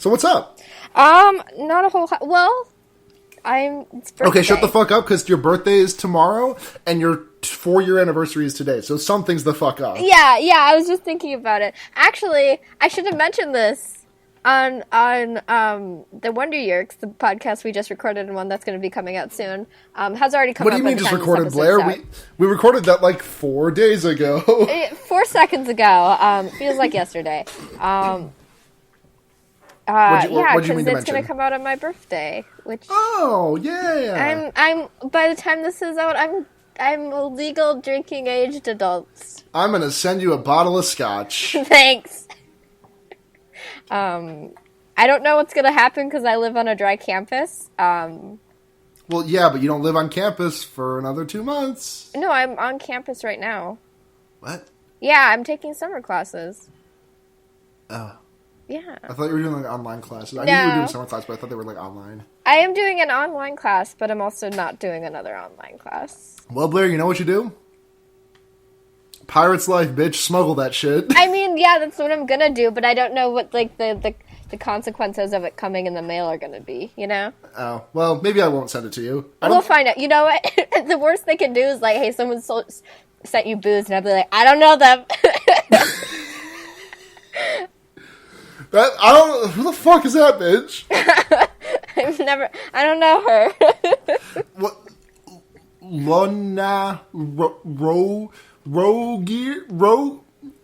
So what's up? Not a whole... Well, it's birthday. Okay, shut the fuck up, because your birthday is tomorrow, and your 4-year anniversary is today, so something's the fuck up. Yeah, I was just thinking about it. Actually, I should have mentioned this on the Wonder Year, the podcast we just recorded and one that's going to be coming out soon, has already come out. What do you mean just recorded, Blair? We recorded that like 4 days ago. 4 seconds ago. Feels like yesterday. Yeah, because it's going to come out on my birthday. Which yeah. I'm by the time this is out, I'm a legal drinking aged adult. I'm going to send you a bottle of scotch. Thanks. I don't know what's going to happen because I live on a dry campus. Well, yeah, but you don't live on campus for another 2 months. No, I'm on campus right now. What? Yeah, I'm taking summer classes. Oh. Yeah. I thought you were doing like online classes. I knew you were doing summer class, but I thought they were like online. I am doing an online class, but I'm also not doing another online class. Well, Blair, you know what you do? Pirate's life, bitch. Smuggle that shit. I mean, yeah, that's what I'm gonna do, but I don't know what, like, the consequences of it coming in the mail are gonna be, you know? Oh, well, maybe I won't send it to you. We'll find out. You know what? The worst they can do is, like, hey, someone sent you booze, and I'll be like, I don't know them. Who the fuck is that, bitch? I don't know her. What? Lona, Rogear?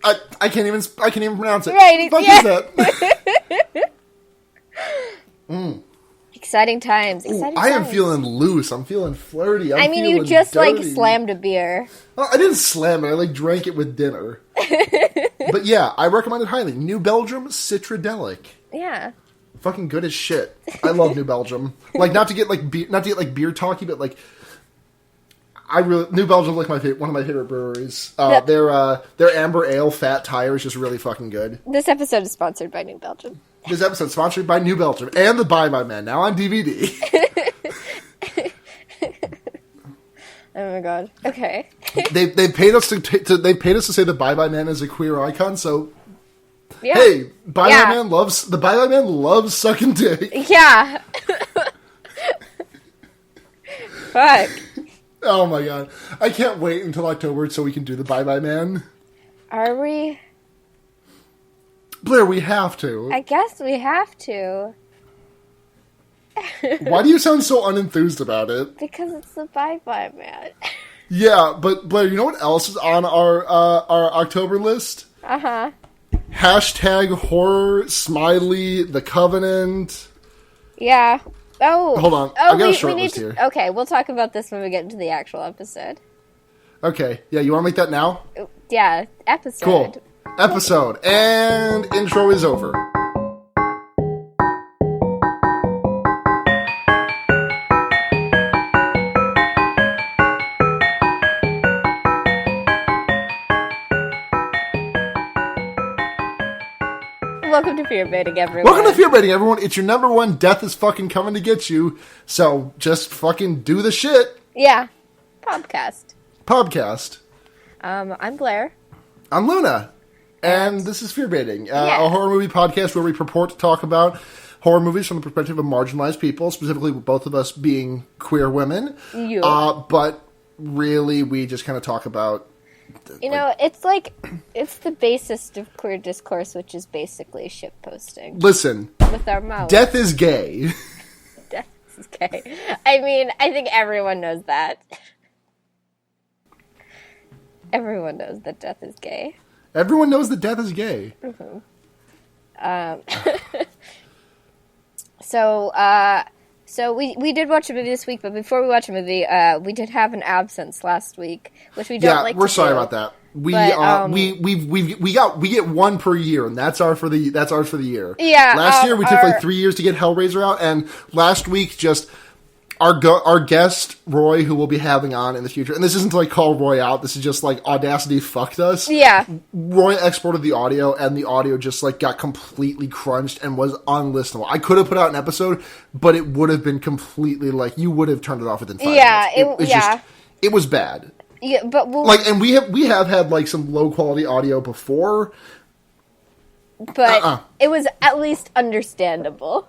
I can't even pronounce it. Right, what the fuck is that? Exciting times. I am feeling loose. I'm feeling flirty. You just, dirty. like, slammed a beer. Well, I didn't slam it. I, like, drank it with dinner. But, yeah, I recommend it highly. New Belgium Citradelic. Yeah. Fucking good as shit. I love New Belgium. Like, not to get beer talky, but, like, New Belgium's like one of my favorite breweries. Their amber ale fat tire is just really fucking good. This episode is sponsored by New Belgium. This episode is sponsored by New Belgium and the Bye Bye Man, now on DVD. Oh my god. Okay. they paid us to say the Bye Bye Man is a queer icon, so yeah. Hey, Bye Bye Man loves sucking dick. Yeah. Fuck. Oh my god. I can't wait until October so we can do the Bye Bye Man. Are we? Blair, we have to. I guess we have to. Why do you sound so unenthused about it? Because it's the Bye Bye Man. Yeah, but Blair, you know what else is on our October list? Uh-huh. Hashtag horror, smiley, The Covenant. Yeah. Oh. Hold on. I got a short list here. Okay, we'll talk about this when we get into the actual episode. Okay. Yeah, you want to make that now? Yeah, episode. Cool. Episode. And intro is over. Welcome to Fear Baiting, everyone. Welcome to Fear Baiting, everyone. It's your number one death is fucking coming to get you. So just fucking do the shit. Yeah. Podcast. I'm Blair. I'm Luna. And this is Fear Baiting, a horror movie podcast where we purport to talk about horror movies from the perspective of marginalized people, specifically both of us being queer women. But really, we just kind of talk about... it's the basis of queer discourse, which is basically shitposting. Listen. With our mouths. Death is gay. Death is gay. I mean, I think everyone knows that. Everyone knows that death is gay. Everyone knows that death is gay. Mm-hmm. So we did watch a movie this week, but before we watch a movie, we did have an absence last week, which we don't like. Yeah, we're sorry about that. We get one per year, and that's ours for the year. Yeah. Last year we took like 3 years to get Hellraiser out, and last week just our guest Roy, who we'll be having on in the future, and this isn't to like call Roy out. This is just like Audacity fucked us. Yeah. Roy exported the audio, and the audio just like got completely crunched and was unlistenable. I could have put out an episode, but it would have been completely like you would have turned it off within 5 minutes. It was bad. Yeah, but and we have had like some low quality audio before. but it was at least understandable.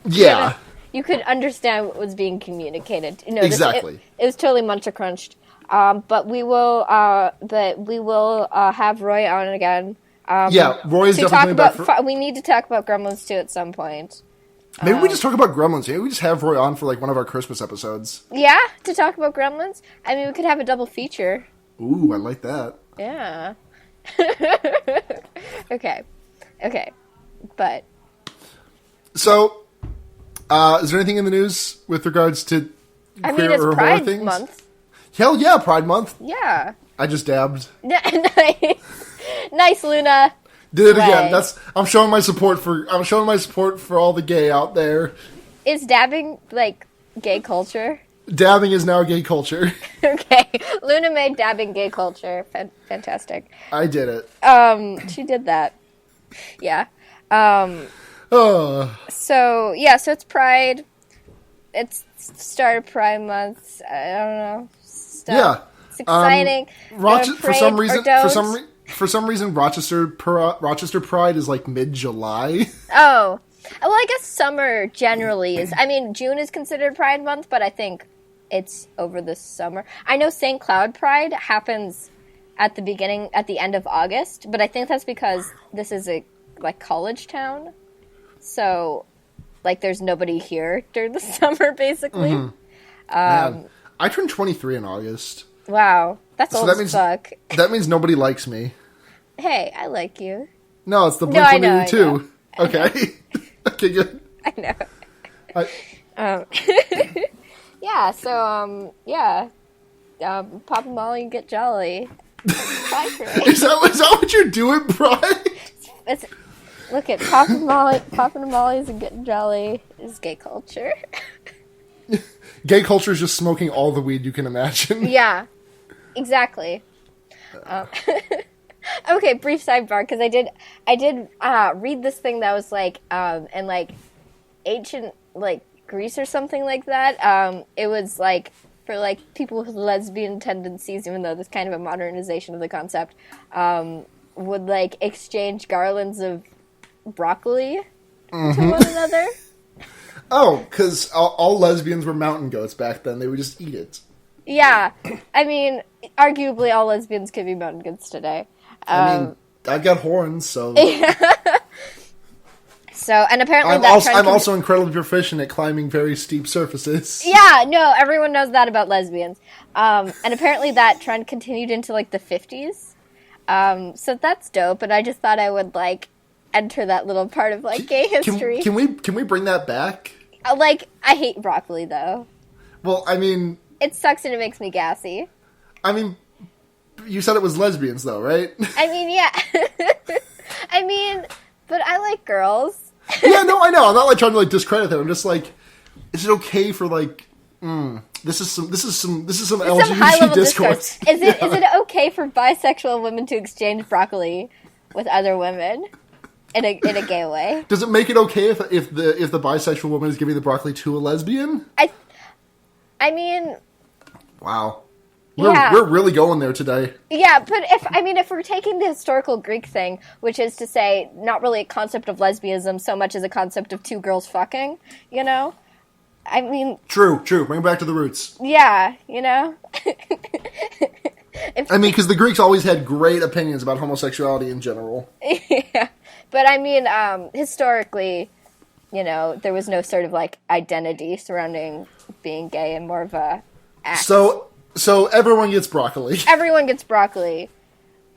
Yeah. You could understand what was being communicated. Exactly. It was totally Muncher Crunched. But we will have Roy on again. Roy is definitely back. We need to talk about Gremlins 2 at some point. Maybe we just talk about Gremlins. Maybe we just have Roy on for like one of our Christmas episodes. Yeah, to talk about Gremlins. I mean, we could have a double feature. Ooh, I like that. Yeah. Okay. But so, is there anything in the news with regards to queer it's or Pride horror things? Month. Hell yeah, Pride Month. Yeah. I just dabbed. Nice, Luna. Did it again. I'm showing my support for all the gay out there. Is dabbing like gay culture? Dabbing is now gay culture. Okay. Luna made dabbing gay culture. Fantastic. I did it. She did that. Yeah. Oh. So it's Pride. It's start of Pride Month. I don't know. Yeah. It's exciting. For some reason, Rochester Pride is like mid-July. Oh. Well, I guess summer generally is. I mean, June is considered Pride Month, but I think it's over the summer. I know St. Cloud Pride happens at the end of August, but I think that's because this is a college town. So, there's nobody here during the summer, basically. Mm-hmm. I turned 23 in August. Wow. That's old as fuck. That means nobody likes me. Hey, I like you. No, it's the Blink-182 too. Okay. Okay, good. I know. Yeah, so, Pop and Molly and get jolly. Bye, is that what you're doing, Brian? Look at Poppin' and Molly's and getting jolly is gay culture. Gay culture is just smoking all the weed you can imagine. Yeah, exactly. Okay, brief sidebar, because I did read this thing that was in ancient Greece or something like that. It was for people with lesbian tendencies, even though this kind of a modernization of the concept, would exchange garlands of broccoli to one another. Oh, because all lesbians were mountain goats back then. They would just eat it. Yeah. I mean, arguably all lesbians could be mountain goats today. I've got horns, so... So, and apparently I'm also incredibly proficient at climbing very steep surfaces. Yeah, no, everyone knows that about lesbians. And apparently that trend continued into, the 50s. So that's dope, and I just thought I would, enter that little part of, gay history. Can we bring that back? I hate broccoli, though. Well, I mean... It sucks and it makes me gassy. I mean, you said it was lesbians, though, right? I mean, yeah. I mean, but I like girls. Yeah, no, I know. I'm not, trying to, discredit them. I'm just, is it okay for, this is some LGBT discourse. Is it okay for bisexual women to exchange broccoli with other women in a gay way? Does it make it okay if the bisexual woman is giving the broccoli to a lesbian? I mean, wow. We're really going there today. Yeah, but if we're taking the historical Greek thing, which is to say not really a concept of lesbianism so much as a concept of two girls fucking, I mean... True. Bring it back to the roots. Yeah, because the Greeks always had great opinions about homosexuality in general. Yeah, but I mean, historically, there was no sort of, identity surrounding being gay and more of a act. So everyone gets broccoli. Everyone gets broccoli.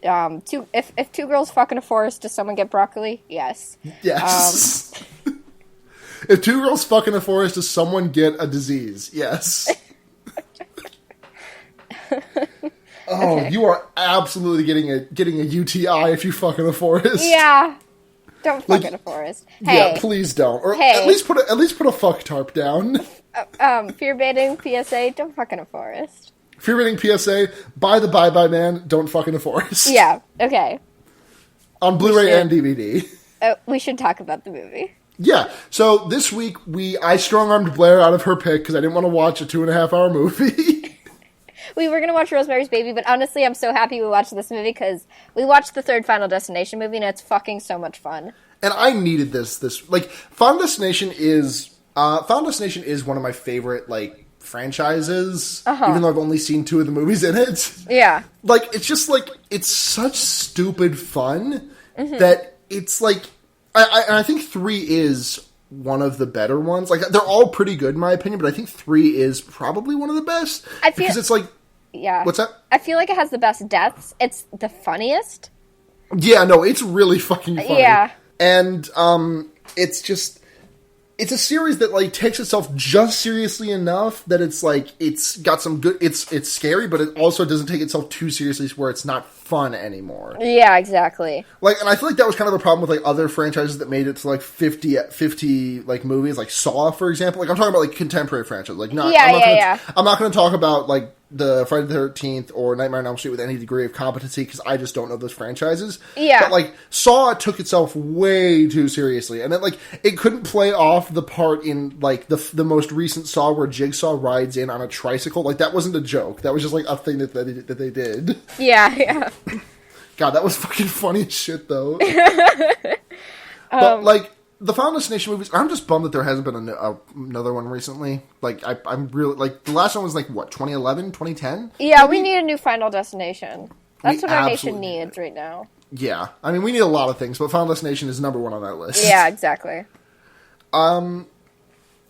If two girls fuck in a forest, does someone get broccoli? Yes. Yes. If two girls fuck in a forest, does someone get a disease? Yes. Oh, okay. You are absolutely getting a UTI if you fuck in a forest. Yeah. Don't fuck in a forest. Hey. Yeah, please don't. Or at least put a fuck tarp down. Fear baiting PSA, don't fuck in a forest. Fear baiting PSA, buy the Bye Man, don't fuck in a forest. Yeah, okay. On Blu-ray and DVD. We should talk about the movie. Yeah, so this week I strong-armed Blair out of her pick because I didn't want to watch a 2.5-hour movie. We were going to watch Rosemary's Baby, but honestly, I'm so happy we watched this movie because we watched the third Final Destination movie, and it's fucking so much fun. And I needed this, like, Final Destination is one of my favorite, like, franchises, even though I've only seen 2 of the movies in it. Yeah. Like, it's just, like, it's such stupid fun that it's, like, I think 3 is one of the better ones. Like, they're all pretty good, in my opinion, but I think 3 is probably one of the best. Because it's, like... Yeah. What's that? I feel like it has the best deaths. It's the funniest. Yeah, no, it's really fucking funny. Yeah. And, it's just... It's a series that, like, takes itself just seriously enough that it's, like, it's got some good... It's scary, but it also doesn't take itself too seriously where it's not fun anymore. Yeah, exactly. Like, and I feel like that was kind of a problem with, like, other franchises that made it to, like, 50 like, movies. Like, Saw, for example. Like, I'm talking about, like, contemporary franchises. Like, I'm not going to talk about, like, the Friday the 13th or Nightmare on Elm Street with any degree of competency because I just don't know those franchises. Yeah. But, like, Saw took itself way too seriously. And then, like, it couldn't play off the part in, like, the most recent Saw where Jigsaw rides in on a tricycle. Like, that wasn't a joke. That was just, like, a thing that they did. Yeah. God, that was fucking funny as shit, though. But, like, the Final Destination movies, I'm just bummed that there hasn't been another one recently. Like, I'm really, like, the last one was, like, what, 2011, 2010? Yeah, we need a new Final Destination. That's what our nation needs right now. Yeah. I mean, we need a lot of things, but Final Destination is number 1 on that list. Yeah, exactly. William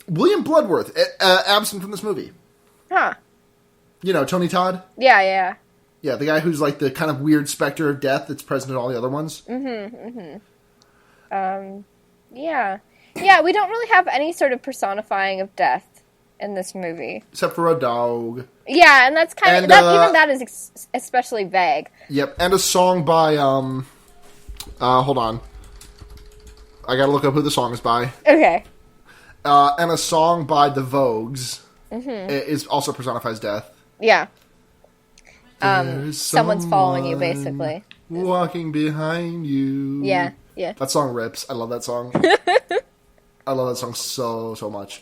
Bloodworth, absent from this movie. Huh. You know, Tony Todd? Yeah. Yeah, the guy who's, like, the kind of weird specter of death that's present in all the other ones. Yeah. Yeah, we don't really have any sort of personifying of death in this movie. Except for a dog. Yeah, and that's kind of... even that is especially vague. Yep, and a song by, hold on. I gotta look up who the song is by. Okay. And a song by the Vogues is also personifies death. Yeah. Someone's following you, basically. Walking behind you. Yeah. That song rips. I love that song. I love that song so much.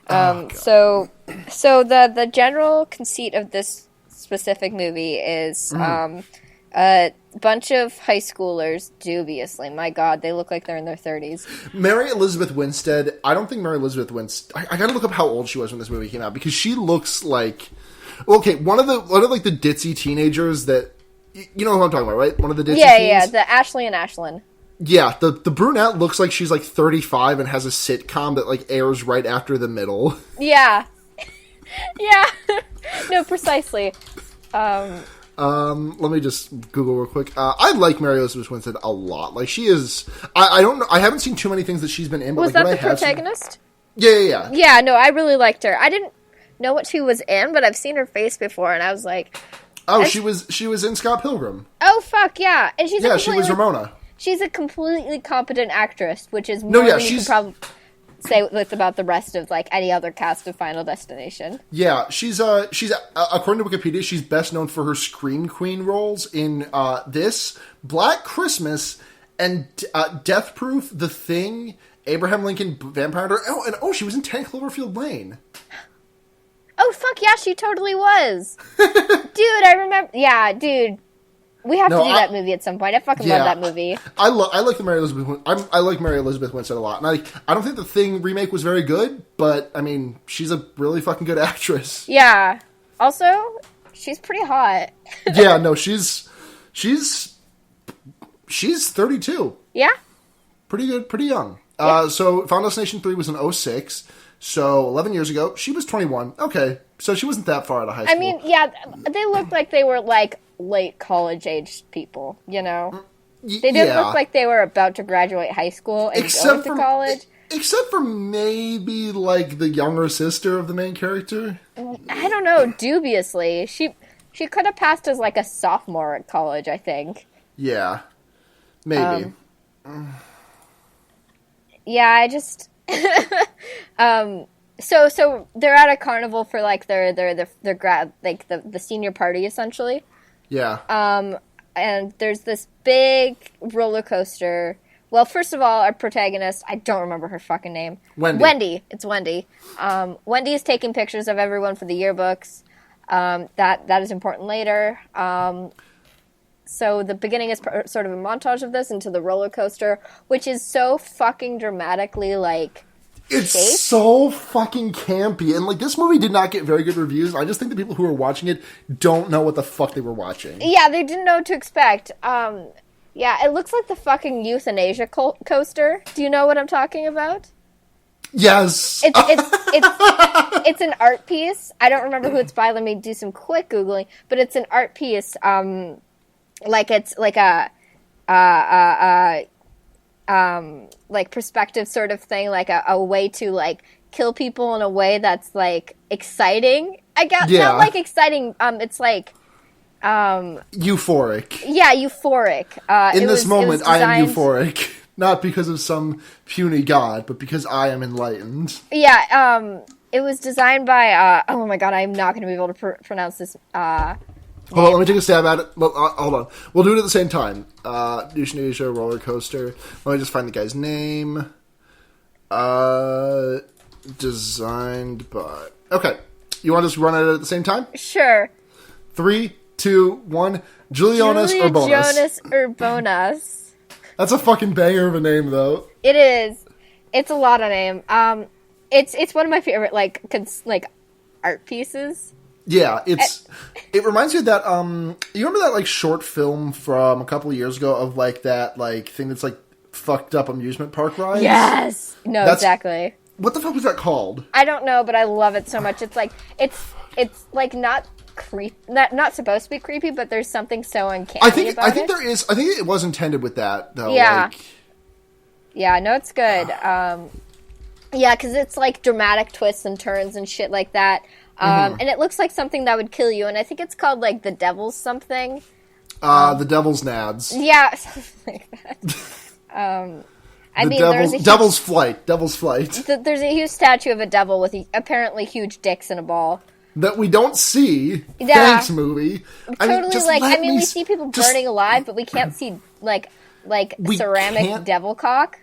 So the general conceit of this specific movie is a bunch of high schoolers, dubiously. My God, they look like they're in their 30s. Mary Elizabeth Winstead. I don't think Mary Elizabeth Winstead. I gotta look up how old she was when this movie came out because she looks like. Okay, one of like the ditzy teenagers that. You know who I'm talking about, right? One of the ditzy teens? Yeah, the Ashley and Ashlyn. Yeah, the brunette looks like she's like 35 and has a sitcom that like airs right after The Middle. Yeah. Yeah. No, precisely. Let me just Google real quick. I like Mary Elizabeth Winstead a lot. Like she is. I don't know. I haven't seen too many things that she's been in. But was like, that the protagonist? Yeah. Yeah. No, I really liked her. I didn't know what she was in, but I've seen her face before, and I was like. Oh, she was in Scott Pilgrim. Oh fuck yeah! And she was Ramona. She's a completely competent actress, which is more than you can probably say with about the rest of like any other cast of Final Destination. Yeah, she's according to Wikipedia, she's best known for her Scream Queen roles in this, Black Christmas, and Death Proof, The Thing, Abraham Lincoln Vampire Hunter. She was in 10 Cloverfield Lane. Oh, fuck yeah, she totally was. Dude, I remember... Yeah, dude. We have to do that movie at some point. I fucking love that movie. I like the Mary Elizabeth... I like Mary Elizabeth Winstead a lot. And I don't think the Thing remake was very good, but, I mean, she's a really fucking good actress. Yeah. Also, she's pretty hot. Yeah, no, she's 32. Yeah? Pretty good, pretty young. Yeah. So, Final Destination 3 was in 2006. So, 11 years ago, she was 21. Okay, so she wasn't that far out of high school. I mean, yeah, they looked like they were, like, late college-aged people, you know? They didn't look like they were about to graduate high school and go to college. Except for maybe, like, the younger sister of the main character. I don't know, dubiously. She could have passed as, like, a sophomore at college, I think. Yeah. Maybe. Yeah, I just... So they're at a carnival for like their grad, like the senior party essentially. Yeah. And there's this big roller coaster. well, first of all, our protagonist, I don't remember her fucking name. Wendy. It's Wendy. Wendy is taking pictures of everyone for the yearbooks. That is important later. So the beginning is sort of a montage of this into the roller coaster, which is so fucking dramatically, like, it's shaped. So fucking campy. And, like, this movie did not get very good reviews. I just think the people who were watching it don't know what the fuck they were watching. Yeah, they didn't know what to expect. Yeah, it looks like the fucking euthanasia coaster. Do you know what I'm talking about? Yes. It's an art piece. I don't remember who it's by. Let me do some quick Googling. But it's an art piece, like it's like a like perspective sort of thing, like a way to like kill people in a way that's like exciting. I guess not like exciting. It's like euphoric. Yeah, euphoric. In this moment, I am euphoric, not because of some puny god, but because I am enlightened. Yeah. It was designed by. Oh my god, I'm not going to be able to pronounce this. Hold on, let me take a stab at it. Well, hold on. We'll do it at the same time. Euthanasia roller coaster. Let me just find the guy's name. Designed by... Okay. You want to just run it at the same time? Sure. 3, 2, 1. Julianus Urbanus. That's a fucking banger of a name, though. It is. It's a lot of name. It's one of my favorite, like art pieces. Yeah, it reminds me of that, you remember that, like, short film from a couple of years ago of, like, that, like, thing that's, like, fucked up amusement park rides? Yes! No, exactly. What the fuck was that called? I don't know, but I love it so much. It's, like, it's like, not supposed to be creepy, but there's something so uncanny about it. I think there is, I think it was intended with that, though. Yeah. Like... Yeah, no, it's good. Yeah, because it's, like, dramatic twists and turns and shit like that. And it looks like something that would kill you, and I think it's called, like, the Devil's something. The Devil's Nads. Yeah, something like that. Devil's Flight. Devil's Flight. There's a huge statue of a devil with apparently huge dicks and a ball. That we don't see. Yeah. Thanks, movie. We see people burning alive, but we can't see, like ceramic devil cock.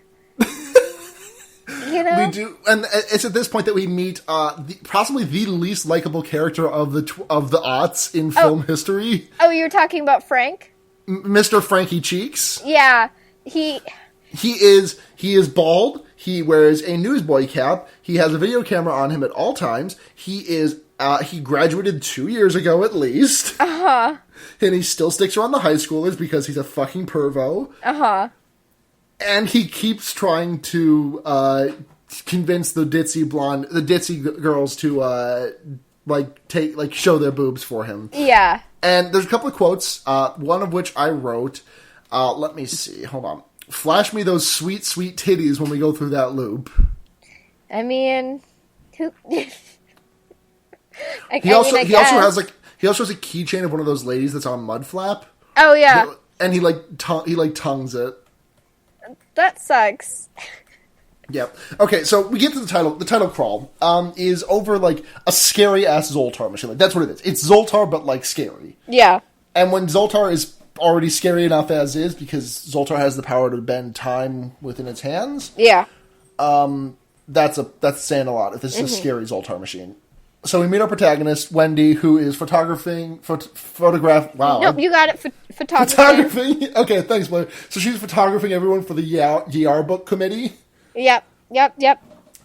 You know? We do, and it's at this point that we meet possibly the least likable character of the aughts in film history. Oh, you were talking about Frank? Mr. Frankie Cheeks. Yeah, he is bald. He wears a newsboy cap. He has a video camera on him at all times. He graduated 2 years ago at least. Uh-huh. And he still sticks around the high schoolers because he's a fucking pervo. Uh-huh. And he keeps trying to convince the ditzy girls to show their boobs for him. Yeah. And there's a couple of quotes, one of which I wrote. Let me see. Hold on. Flash me those sweet, sweet titties when we go through that loop. I mean, he also has a keychain of one of those ladies that's on mud flap. Oh yeah. And he tongues it. That sucks. Yep. Okay, so we get to the title. The title crawl is over, like, a scary-ass Zoltar machine. Like, that's what it is. It's Zoltar, but, like, scary. Yeah. And when Zoltar is already scary enough as is, because Zoltar has the power to bend time within its hands. Yeah. That's saying a lot if this is a scary Zoltar machine. So we meet our protagonist, Wendy, who is Wow. Nope, you got it. Photographing. Okay, thanks, Blair. So she's photographing everyone for the yearbook committee. Yep.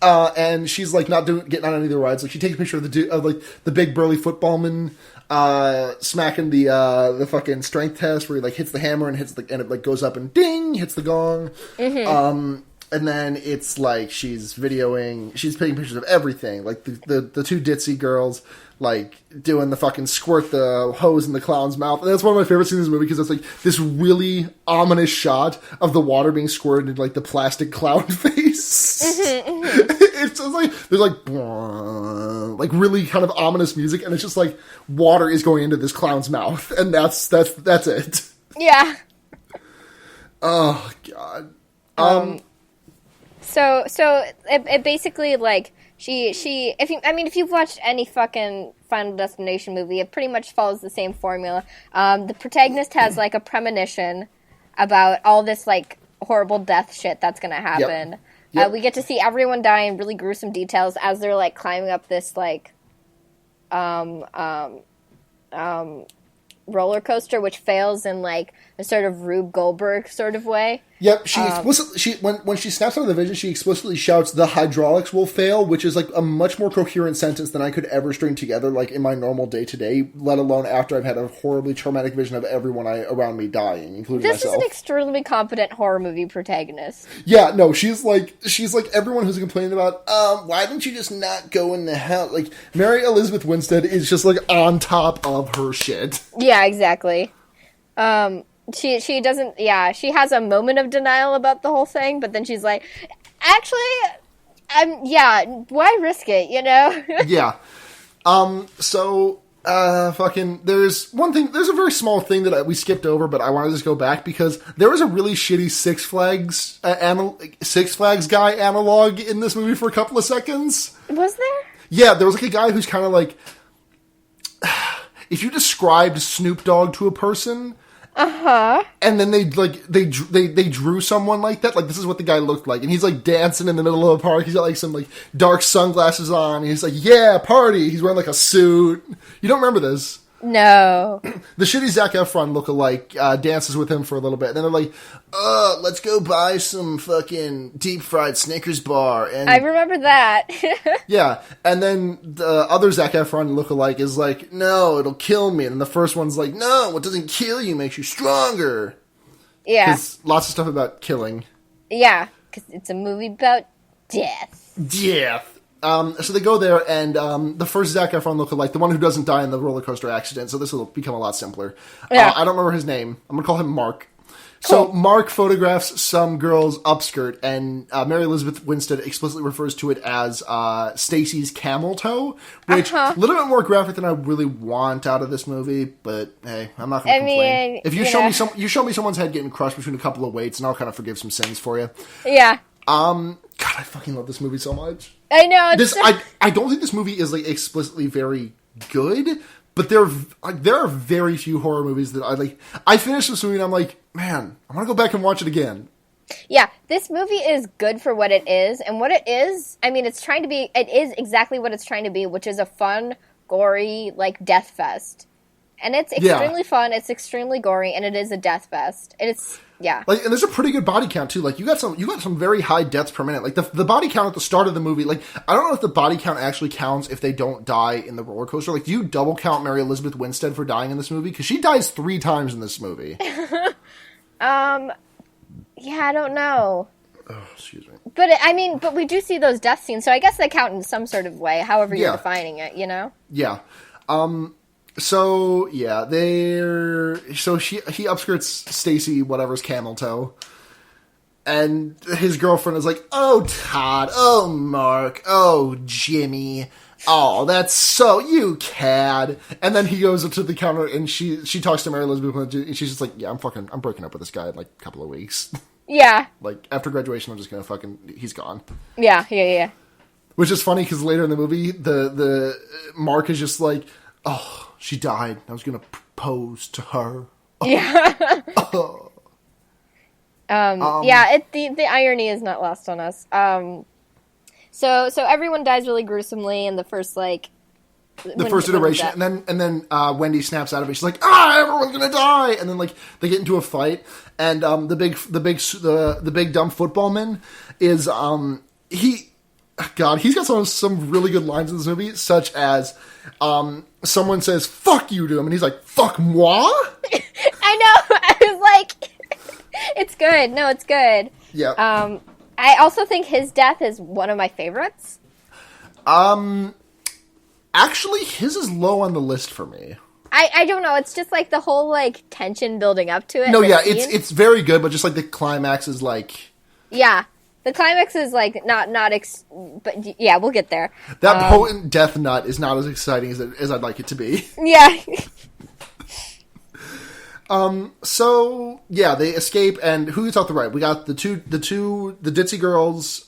And she's, like, not getting on any of the rides. Like, she takes a picture of the big burly footballman smacking the fucking strength test where he, like, hits the hammer and it, like, goes up and ding, hits the gong. Mm-hmm. And then it's like she's taking pictures of everything. Like the two ditzy girls, like, doing the fucking squirt the hose in the clown's mouth. And that's one of my favorite scenes in this movie because it's like this really ominous shot of the water being squirted into, like, the plastic clown face. It's just like, there's like really kind of ominous music, and it's just like water is going into this clown's mouth, and that's it. Yeah. Oh, God. So it basically, like, if you've watched any fucking Final Destination movie, it pretty much follows the same formula. The protagonist has, like, a premonition about all this, like, horrible death shit that's gonna happen. Yep. We get to see everyone die in really gruesome details as they're like climbing up this like roller coaster, which fails in like a sort of Rube Goldberg sort of way. Yep, when she snaps out of the vision, she explicitly shouts, "The hydraulics will fail," which is like a much more coherent sentence than I could ever string together, like in my normal day to day. Let alone after I've had a horribly traumatic vision of everyone around me dying, including myself. This is an extremely competent horror movie protagonist. Yeah, no, she's like everyone who's complaining about, why don't you just not go in the hell? Like Mary Elizabeth Winstead is just like on top of her shit. Yeah, exactly. She doesn't, she has a moment of denial about the whole thing, but then she's like, actually, why risk it, you know? Yeah. There's one thing, there's a very small thing that we skipped over, but I want to just go back because there was a really shitty Six Flags guy analog in this movie for a couple of seconds. Was there? Yeah, there was like a guy who's kind of like, if you described Snoop Dogg to a person, and then they drew someone like that. Like, this is what the guy looked like. And he's, like, dancing in the middle of a park. He's got, like, some, like, dark sunglasses on. And he's like, yeah, party. He's wearing, like, a suit. You don't remember this? No. The shitty Zac Efron lookalike dances with him for a little bit. And then they're like, let's go buy some fucking deep-fried Snickers bar. And I remember that. yeah. And then the other Zac Efron lookalike is like, no, it'll kill me. And then the first one's like, no, what doesn't kill you makes you stronger. Yeah. Because lots of stuff about killing. Yeah, because it's a movie about death. Death. So they go there, and the first Zac Efron lookalike, the one who doesn't die in the roller coaster accident, so this will become a lot simpler. Yeah. I don't remember his name. I'm going to call him Mark. Cool. So Mark photographs some girl's upskirt, and Mary Elizabeth Winstead explicitly refers to it as Stacy's camel toe, which a little bit more graphic than I really want out of this movie, but hey, I'm not going to complain. Mean, if you show me someone's head getting crushed between a couple of weights, and I'll kind of forgive some sins for you. Yeah. God, I fucking love this movie so much. I know. I don't think this movie is like explicitly very good, but there are very few horror movies that I like. I finished this movie and I'm like, man, I want to go back and watch it again. Yeah, this movie is good for what it is, and what it is, I mean, it is exactly what it's trying to be, which is a fun, gory, like, death fest. And it's extremely fun, it's extremely gory, and it is a death fest. And it's, yeah. Like, and there's a pretty good body count, too. Like, you got some very high deaths per minute. Like, the body count at the start of the movie, like, I don't know if the body count actually counts if they don't die in the roller coaster. Like, do you double count Mary Elizabeth Winstead for dying in this movie? Because she dies 3 times in this movie. Yeah, I don't know. Oh, excuse me. But we do see those death scenes, so I guess they count in some sort of way, however you're defining it, you know? Yeah. So yeah, he upskirts Stacy, whatever's camel toe. And his girlfriend is like, oh, Todd, oh, Mark, oh, Jimmy, oh, that's so, you cad. And then he goes up to the counter and she talks to Mary Elizabeth and she's just like, yeah, I'm breaking up with this guy in like a couple of weeks. Yeah. Like, after graduation, I'm just gonna he's gone. Yeah. Which is funny because later in the movie, the Mark is just like, oh, she died. I was going to propose to her. Oh. Yeah. The irony is not lost on us. So everyone dies really gruesomely in the first, like... The first iteration. And then Wendy snaps out of it. She's like, everyone's going to die! And then, like, they get into a fight. And the big dumb footballman is, he's got some really good lines in this movie, such as, someone says, fuck you to him, and he's like, fuck moi? I know, I was like, it's good, no, it's good. Yeah. I also think his death is one of my favorites. Actually, his is low on the list for me. I don't know, it's just like the whole, like, tension building up to it. No, yeah, it's very good, but just like the climax is like... Yeah. The climax is, like, but, yeah, we'll get there. That potent death nut is not as exciting as I'd like it to be. Yeah. So, yeah, they escape, and who gets off the right? We got the ditzy girls,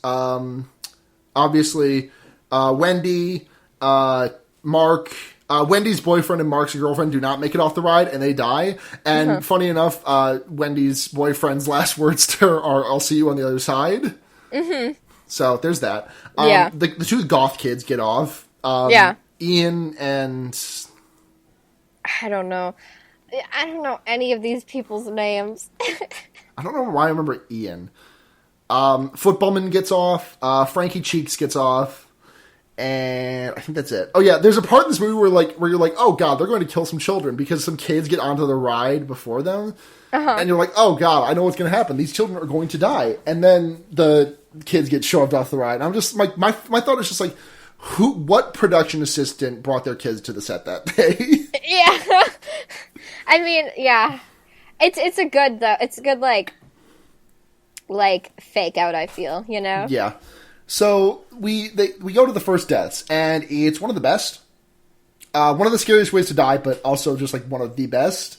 obviously, Wendy, Mark, Wendy's boyfriend and Mark's girlfriend do not make it off the ride, and they die. And funny enough, Wendy's boyfriend's last words to her are, "I'll see you on the other side." Mm-hmm. So there's that. The two goth kids get off. Ian and... I don't know any of these people's names. I don't know why I remember Ian. Footballman gets off. Frankie Cheeks gets off. And I think that's it. Oh yeah, there's a part in this movie where you're like, oh god, they're going to kill some children because some kids get onto the ride before them. And you're like, oh god, I know what's going to happen. These children are going to die. And then the kids get shoved off the ride. And I'm just like, my thought is just like, what production assistant brought their kids to the set that day? Yeah. I mean, yeah. It's a good though. It's a good like fake out, I feel, you know? Yeah. So we go to the first deaths, and it's one of the best. One of the scariest ways to die, but also just like one of the best.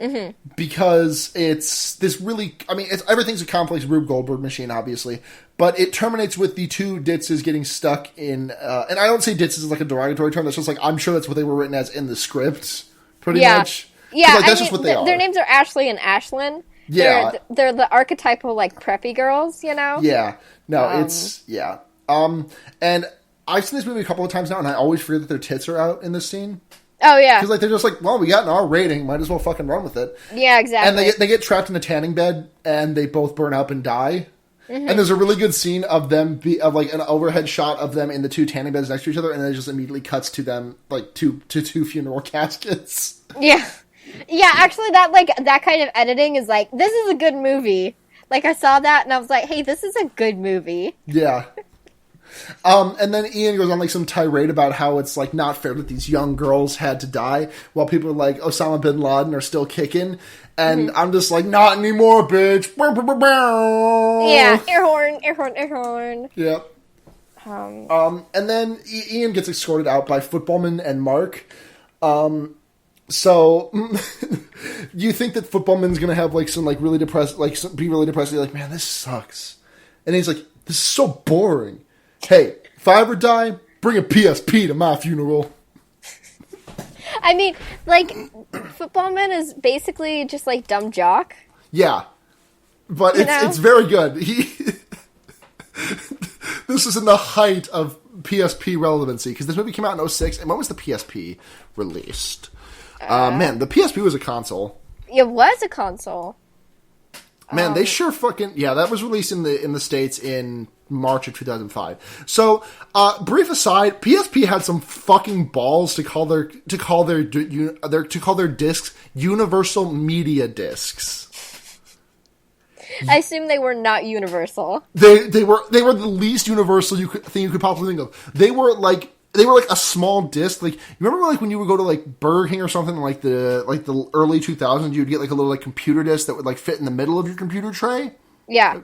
Mm-hmm. Because it's this really, I mean, everything's a complex Rube Goldberg machine, obviously, but it terminates with the two Ditzes getting stuck in, and I don't say Ditzes as like a derogatory term, that's just like, I'm sure that's what they were written as in the script, pretty much. Yeah, like, that's just what they are. Their names are Ashley and Ashlyn. Yeah. They're the archetypal, like, preppy girls, you know? Yeah. No, yeah. And I've seen this movie a couple of times now, and I always forget that their tits are out in this scene. Oh, yeah. Because, like, they're just like, well, we got an R rating, might as well fucking run with it. Yeah, exactly. And they get trapped in a tanning bed, and they both burn up and die. Mm-hmm. And there's a really good scene of them, like, an overhead shot of them in the two tanning beds next to each other, and then it just immediately cuts to them, like, to two funeral caskets. Yeah. Yeah, actually, that kind of editing is like, this is a good movie. Like, I saw that, and I was like, hey, this is a good movie. Yeah. And then Ian goes on, like, some tirade about how it's, like, not fair that these young girls had to die, while people like Osama bin Laden are still kicking. And I'm just like, not anymore, bitch. Yeah, air horn. Yep. And then Ian gets escorted out by Footballman and Mark. So, you think that Footballman's gonna have, like, some, like, really depressed, like, be really depressed, and be like, man, this sucks. And he's like, this is so boring. Hey, if I ever die, bring a PSP to my funeral. I mean, like, Footballman is basically just, like, dumb jock. Yeah. But it's very good. This is in the height of PSP relevancy, because this movie came out in 2006, and when was the PSP released? Man, the PSP was a console. It was a console. Man, they sure fucking... Yeah, that was released in the States in March of 2005. So, brief aside, PSP had some fucking balls to call their discs Universal Media Discs. I assume they were not universal. They were the least universal thing you could possibly think of. They were like a small disc. Like, you remember, like, when you would go to, like, Burger King or something, like the early 2000s, you'd get, like, a little, like, computer disc that would, like, fit in the middle of your computer tray? Yeah.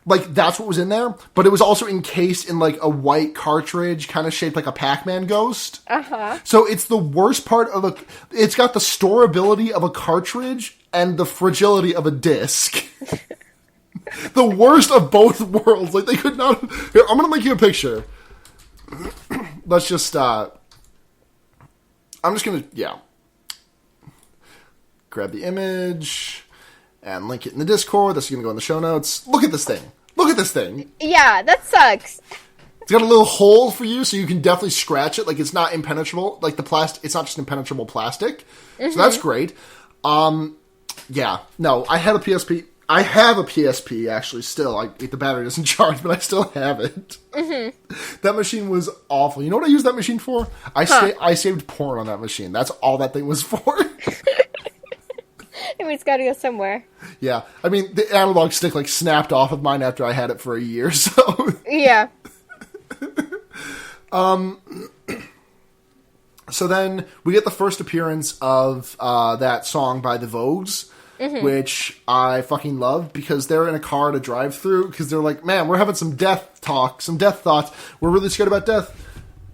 Like, that's what was in there, but it was also encased in, like, a white cartridge, kind of shaped like a Pac-Man ghost. Uh-huh. So it's the worst part of it's got the storability of a cartridge and the fragility of a disc. The worst of both worlds. Like, they could not... Here, I'm gonna make you a picture. Let's just, I'm just gonna, grab the image and link it in the Discord. This is gonna go in the show notes. Look at this thing. Yeah, that sucks. It's got a little hole for you, so you can definitely scratch it. Like, it's not impenetrable. Like, it's not just impenetrable plastic. Mm-hmm. So that's great. Yeah. No, I have a PSP, actually, still. The battery doesn't charge, but I still have it. Mm-hmm. That machine was awful. You know what I used that machine for? I saved porn on that machine. That's all that thing was for. I mean, it's gotta go somewhere. Yeah. I mean, the analog stick, like, snapped off of mine after I had it for a year, so... Yeah. So then, we get the first appearance of that song by the Vogues, mm-hmm. which I fucking love, because they're in a car to drive through, because they're like, man, we're having some death talk, some death thoughts. We're really scared about death.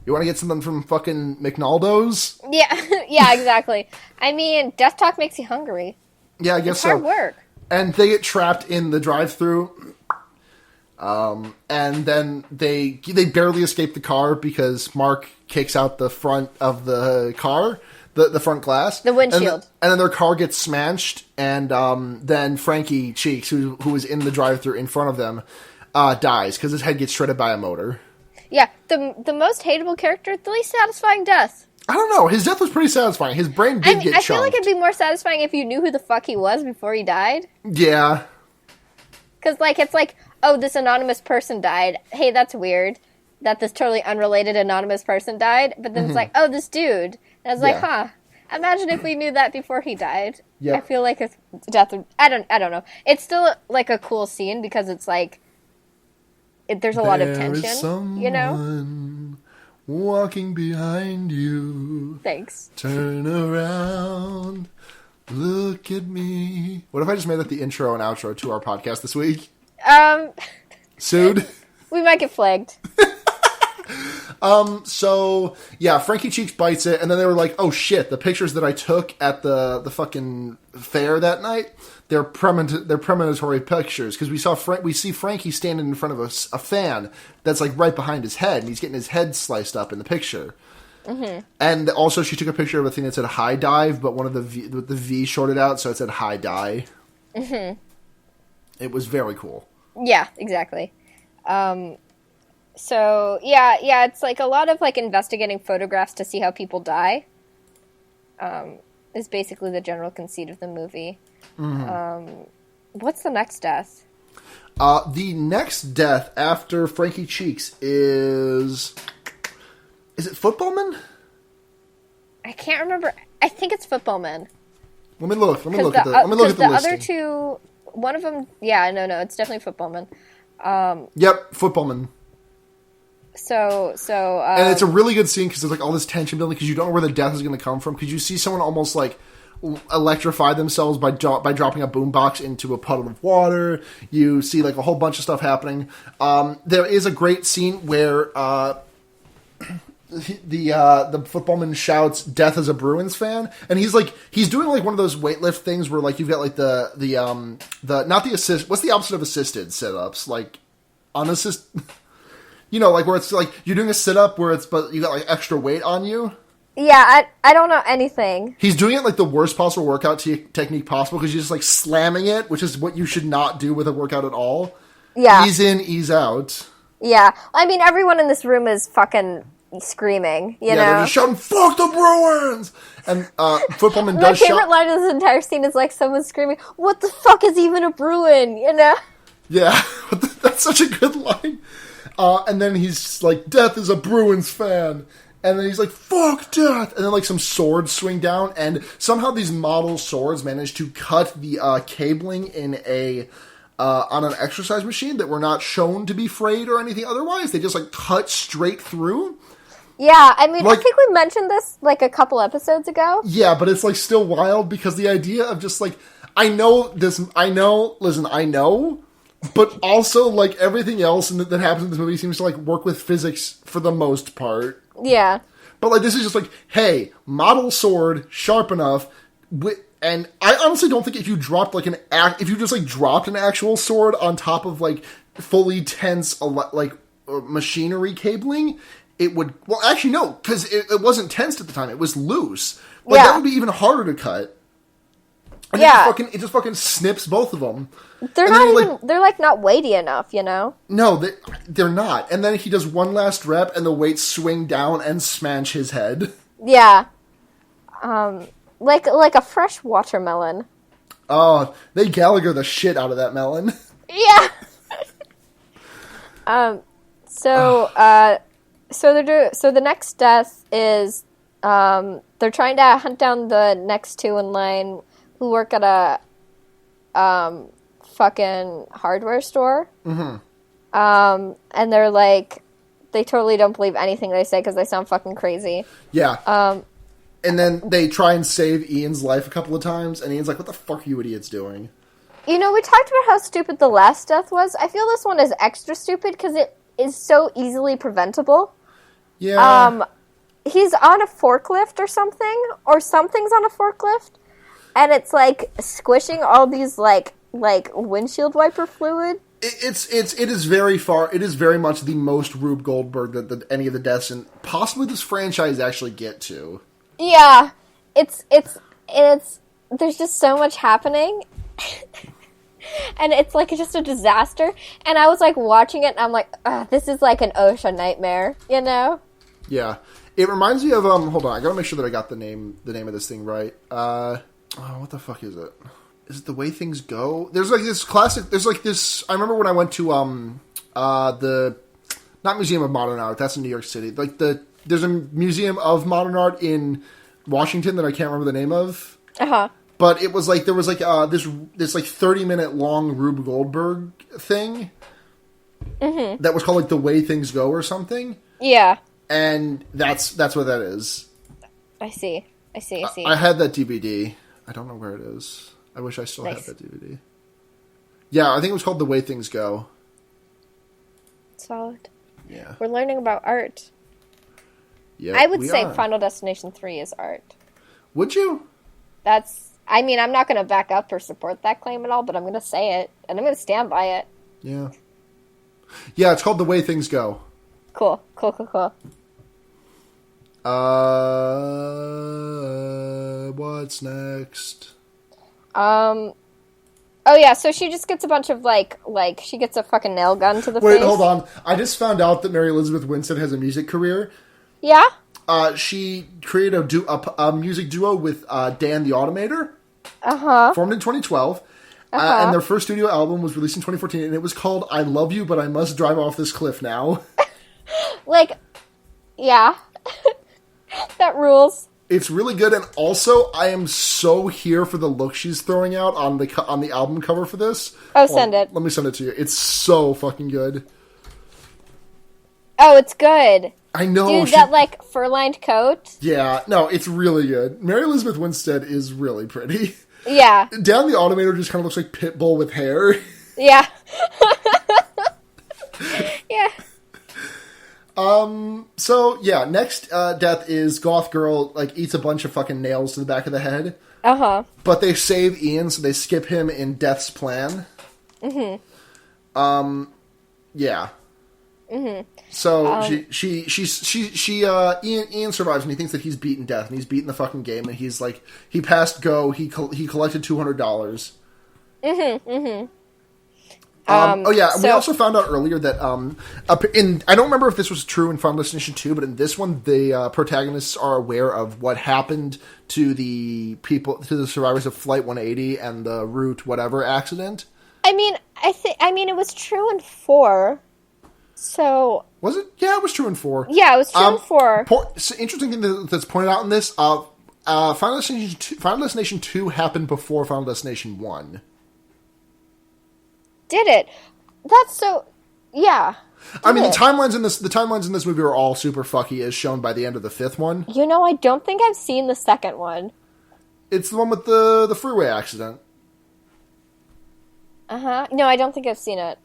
You want to get something from fucking McNaldo's? Yeah, yeah, exactly. I mean, death talk makes you hungry. Yeah, I guess it's hard work. And they get trapped in the drive-thru. And then they barely escape the car because Mark kicks out the front of the car, the front glass. The windshield. And then their car gets smashed, and then Frankie Cheeks, who was in the drive-thru in front of them, dies because his head gets shredded by a motor. Yeah, the most hateable character, the least satisfying death. I don't know. His death was pretty satisfying. His brain did get chunked. I feel like it'd be more satisfying if you knew who the fuck he was before he died. Yeah. Because, like, it's like, oh, this anonymous person died. Hey, that's weird that this totally unrelated anonymous person died. But then it's like, oh, this dude. And I was like, huh. Imagine if we knew that before he died. Yep. I feel like his death would... I don't know. It's still, like, a cool scene because it's like... there's a lot of tension, you know? Walking behind you. Thanks. Turn around. Look at me. What if I just made that the intro and outro to our podcast this week? Sued? We might get flagged. So, yeah, Frankie Cheeks bites it, and then they were like, oh shit, the pictures that I took at the fucking fair that night, they're premonitory pictures, because we see Frankie standing in front of a fan that's, like, right behind his head, and he's getting his head sliced up in the picture. Mm-hmm. And also, she took a picture of a thing that said high dive, but one of the V shorted out, so it said high die. Mm-hmm. It was very cool. Yeah, exactly. So, yeah, it's like a lot of, like, investigating photographs to see how people die, is basically the general conceit of the movie. Mm-hmm. What's the next death? The next death after Frankie Cheeks is it Footballman? I can't remember. I think it's Footballman. Let me look at the listing. Other two, one of them, yeah, no, it's definitely Footballman. Yep, Footballman. So, and it's a really good scene because there's, like, all this tension building because you don't know where the death is going to come from, because you see someone almost, like, electrify themselves by dropping a boombox into a puddle of water. You see, like, a whole bunch of stuff happening. There is a great scene where the Footballman shouts, "Death as a Bruins fan," and he's doing, like, one of those weightlift things where, like, you've got, like, the not the assist. What's the opposite of assisted sit-ups? Like, unassisted. You know, like, where it's, like, you're doing a sit-up but you got, like, extra weight on you. Yeah, I don't know anything. He's doing it, like, the worst possible workout technique possible, because you're just, like, slamming it, which is what you should not do with a workout at all. Yeah. Ease in, ease out. Yeah. I mean, everyone in this room is fucking screaming, you know? Yeah, they're just shouting, "Fuck the Bruins!" And Footballman does shout... My favorite line of this entire scene is, like, someone screaming, "What the fuck is even a Bruin?" You know? Yeah. That's such a good line. And then he's like, "Death is a Bruins fan." And then he's like, "Fuck death!" And then, like, some swords swing down, and somehow these model swords manage to cut the cabling in on an exercise machine that were not shown to be frayed or anything otherwise. They just, like, cut straight through. Yeah, I mean, like, I think we mentioned this, like, a couple episodes ago. Yeah, but it's, like, still wild, because the idea of just, like, I know, but also, like, everything else that happens in this movie seems to, like, work with physics for the most part. Yeah. But, like, this is just like, hey, model sword, sharp enough, and I honestly don't think if you dropped, like, if you just, like, dropped an actual sword on top of, like, fully tense, like, machinery cabling, it would, well, actually, no, because it wasn't tensed at the time, it was loose. Like, that would be even harder to cut. And it just fucking snips both of them. They're not even, they're, like, not weighty enough, you know? No, they're not. And then he does one last rep, and the weights swing down and smash his head. Yeah. Like a fresh watermelon. Oh, they Gallagher the shit out of that melon. Yeah. So the next death is, they're trying to hunt down the next two in line who work at a, fucking hardware store. Mm-hmm. And they're like, they totally don't believe anything they say because they sound fucking crazy. Yeah. And then they try and save Ian's life a couple of times, and Ian's like, "What the fuck are you idiots doing?" You know, we talked about how stupid the last death was. I feel this one is extra stupid because it is so easily preventable. Yeah. He's on a forklift or something's on a forklift, and it's, like, squishing all these, like windshield wiper fluid It is very far. It is very much the most Rube Goldberg that any of the deaths in possibly this franchise actually get to. Yeah, it's there's just so much happening, and it's like just a disaster. And I was like watching it, and I'm like, this is like an OSHA nightmare, you know? Yeah, it reminds me of Hold on, I gotta make sure that I got the name of this thing right. What the fuck is it? Is it The Way Things Go? There's like this classic. There's like this. I remember when I went to the not Museum of Modern Art. That's in New York City. Like there's a Museum of Modern Art in Washington that I can't remember the name of. But it was like there was like this like 30-minute long Rube Goldberg thing that was called like The Way Things Go or something. Yeah. And that's what that is. I see. I had that DVD. I don't know where it is. I wish I still had that DVD. Yeah, I think it was called The Way Things Go. Solid. Yeah. We're learning about art. Yeah, I would say Final Destination 3 is art. Would you? I mean, I'm not going to back up or support that claim at all, but I'm going to say it, and I'm going to stand by it. Yeah. Yeah, it's called The Way Things Go. Cool. What's next? Oh yeah, so she just gets a bunch of like she gets a fucking nail gun to the face. Wait, hold on. I just found out that Mary Elizabeth Winstead has a music career. Yeah? She created a music duo with Dan the Automator. Formed in 2012. And their first studio album was released in 2014, and it was called I Love You, But I Must Drive Off This Cliff Now. Like, yeah. That rules. It's really good, and also I am so here for the look she's throwing out on the album cover for this. Oh, send it. Let me send it to you. It's so fucking good. Oh, it's good. I know. Dude, that like fur-lined coat. Yeah, no, it's really good. Mary Elizabeth Winstead is really pretty. Yeah. Dan the Automator just kind of looks like Pitbull with hair. Yeah. Yeah. So, yeah, next death is Goth Girl, like, eats a bunch of fucking nails to the back of the head. But they save Ian, so they skip him in Death's plan. Yeah. So, Ian survives, and he thinks that he's beaten Death, and he's beaten the fucking game, and he's like, he passed go, he collected $200. We also found out earlier that I don't remember if this was true in Final Destination 2, but in this one, the protagonists are aware of what happened to the survivors of Flight 180 and the Route whatever accident. I mean, it was true in 4. So was it? Yeah, it was true in 4. Yeah, it was true in 4. So interesting thing that's pointed out in this. Final Destination 2 happened before Final Destination 1. Did it? That's so. Yeah. I mean, the timelines in this movie are all super fucky, as shown by the end of the 5th one. You know, I don't think I've seen the 2nd one. It's the one with the freeway accident. No, I don't think I've seen it.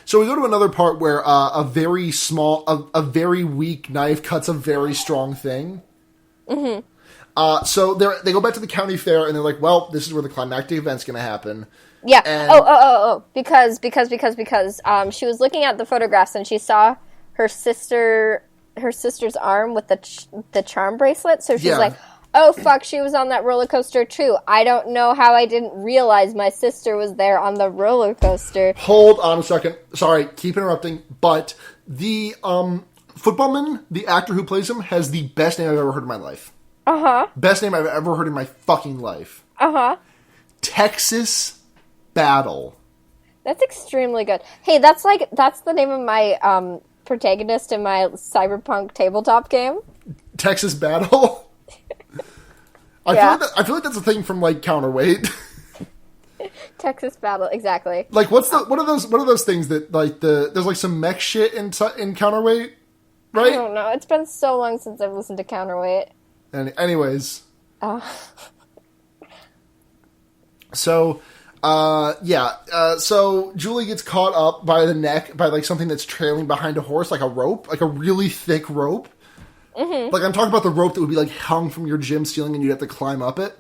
So we go to another part where a very weak knife cuts a very strong thing. So they go back to the county fair, and they're like, well, this is where the climactic event's going to happen. Yeah. And because she was looking at the photographs, and she saw her sister's arm with the charm bracelet, so she's like, oh, fuck, she was on that roller coaster, too. I don't know how I didn't realize my sister was there on the roller coaster. Hold on a second. Sorry, keep interrupting. But the footballman, the actor who plays him, has the best name I've ever heard in my life. Best name I've ever heard in my fucking life. Texas Battle. That's extremely good. Hey, that's the name of my protagonist in my cyberpunk tabletop game. Texas Battle? I feel like that's a thing from like Counterweight. Texas Battle, exactly. Like, what are those things that like there's like some mech shit in Counterweight, right? I don't know. It's been so long since I've listened to Counterweight. Anyways. So, so Julie gets caught up by the neck by like something that's trailing behind a horse, like a rope, like a really thick rope. Like, I'm talking about the rope that would be like hung from your gym ceiling and you'd have to climb up it.